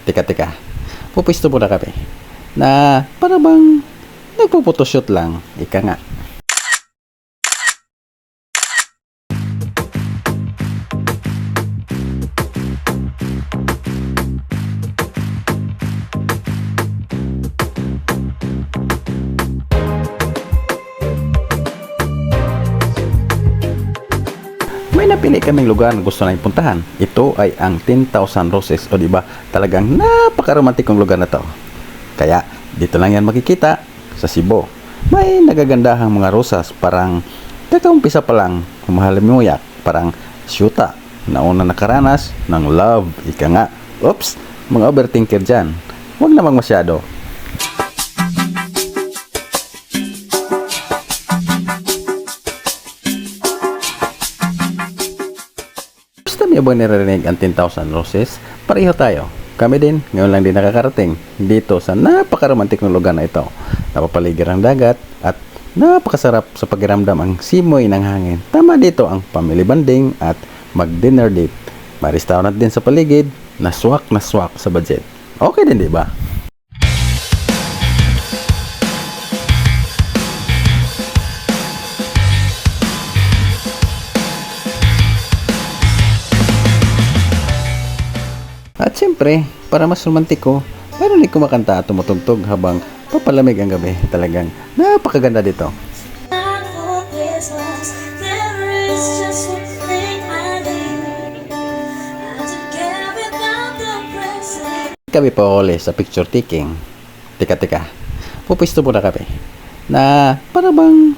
Teka. Pupisto muna kami. Na para bang nagpo-photoshoot lang. Ika nga. May napili kaming lugar na gusto namin puntahan. Ito ay ang 10,000 Roses, o diba talagang napaka-romantikong lugar na to. Kaya dito lang yan makikita sa Cebu. May nagagandahang mga rosas, parang kakaumpisa pa lang humahalimuyak, parang syuta na una nakaranas ng love. Ika nga, oops, mga overthinker dyan, huwag namang masyado. May ba narinig ang 10,000 Roses? Pareho tayo. Kami din, ngayon lang din nakakarating dito sa napaka-romantik ng lugar na ito. Napapaligid ang dagat at napakasarap sa pakiramdam ang simoy ng hangin. Tama dito ang family bonding at mag-dinner date. May restaurant din sa paligid na swak sa budget. Okay din, di ba? At siyempre, para mas romantiko, mayroon din kumakanta at tumutugtog habang papalamig ang gabi. Talagang napakaganda dito. Kami pa uli sa picture taking. Teka. Pupisto muna kami. Na para bang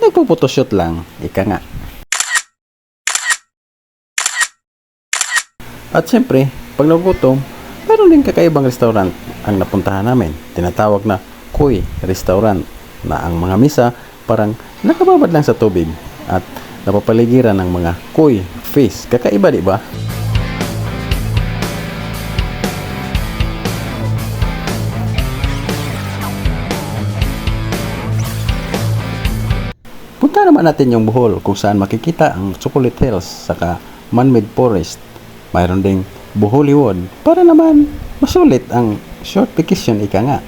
nagpo-photoshoot lang. Ika nga. At siyempre, pag nagutom, meron din kakaibang restaurant ang napuntahan namin. Tinatawag na Kuy Restaurant, na ang mga misa parang nakababad lang sa tubig at napapaligiran ng mga kuy fish. Kakaiba, di ba? Punta naman natin yung Bohol, kung saan makikita ang Chocolate Hills saka Man-made Forest. Mayroon ding Boholiwood para naman masulit ang short vacation, ika nga.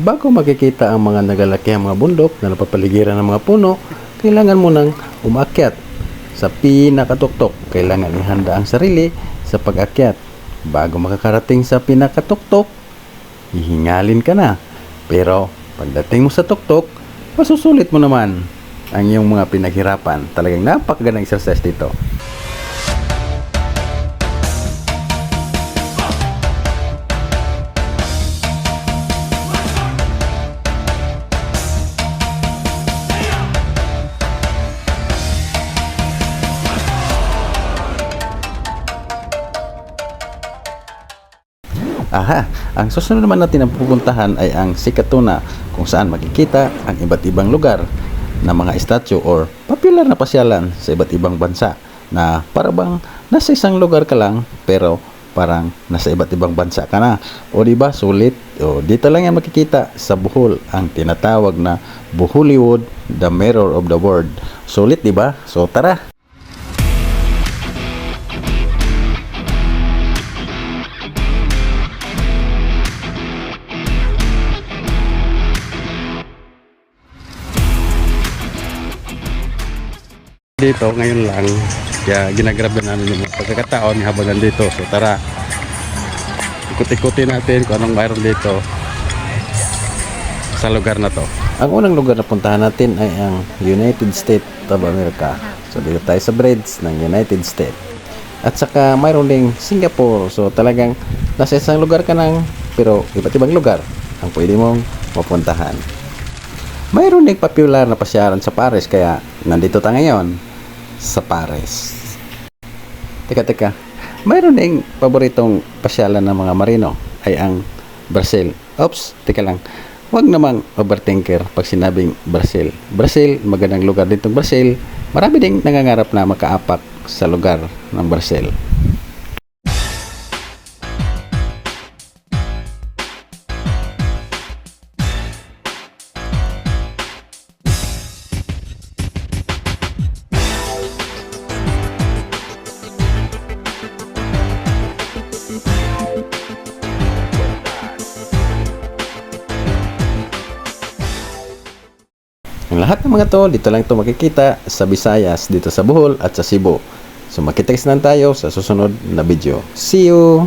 Bago makikita ang mga nagalakihang mga bundok na napapaligiran ng mga puno, kailangan mo nang umakyat sa pinakatuktok. Kailangan ihanda ang sarili sa pag-akyat. Bago makakarating sa pinakatuktok, hihingalin ka na. Pero pagdating mo sa tuktok, masusulit mo naman ang iyong mga pinaghirapan. Talagang napakagandang exercise dito. Ang susunod naman natin ang pupuntahan ay ang Sikatuna, kung saan makikita ang iba't ibang lugar na mga statue or popular na pasyalan sa iba't ibang bansa, na para bang nasa isang lugar ka lang pero parang nasa iba't ibang bansa ka na. O diba, sulit? O dito lang yan makikita sa Bohol, ang tinatawag na Boholiwood, the mirror of the world. Sulit, diba? So tara! Dito ngayon lang, kaya ginagrab na namin yung pagkakataon habang nandito. So tara, ikot-ikutin natin kung anong mayroon dito sa lugar na to. Ang unang lugar na puntahan natin ay ang United States of America. So dito tayo sa bridge ng United States. At saka mayroon ding Singapore. So talagang nasa isang lugar ka nang, pero iba't ibang lugar ang pwede mong mapuntahan. Mayroon ding popular na pasyalan sa Paris, kaya nandito tayo ngayon sa Paris. Teka. Mayroon ding paboritong pasyalan ng mga Marino ay ang Brazil. Oops, teka lang. Huwag namang overthinker pag sinabing Brazil. Brazil, magandang lugar ditong Brazil. Marami ding nangangarap na makaapak sa lugar ng Brazil. Ang lahat ng mga to, dito lang ito makikita sa Visayas, dito sa Bohol at sa Cebu. So makita-kits na tayo sa susunod na video. See you!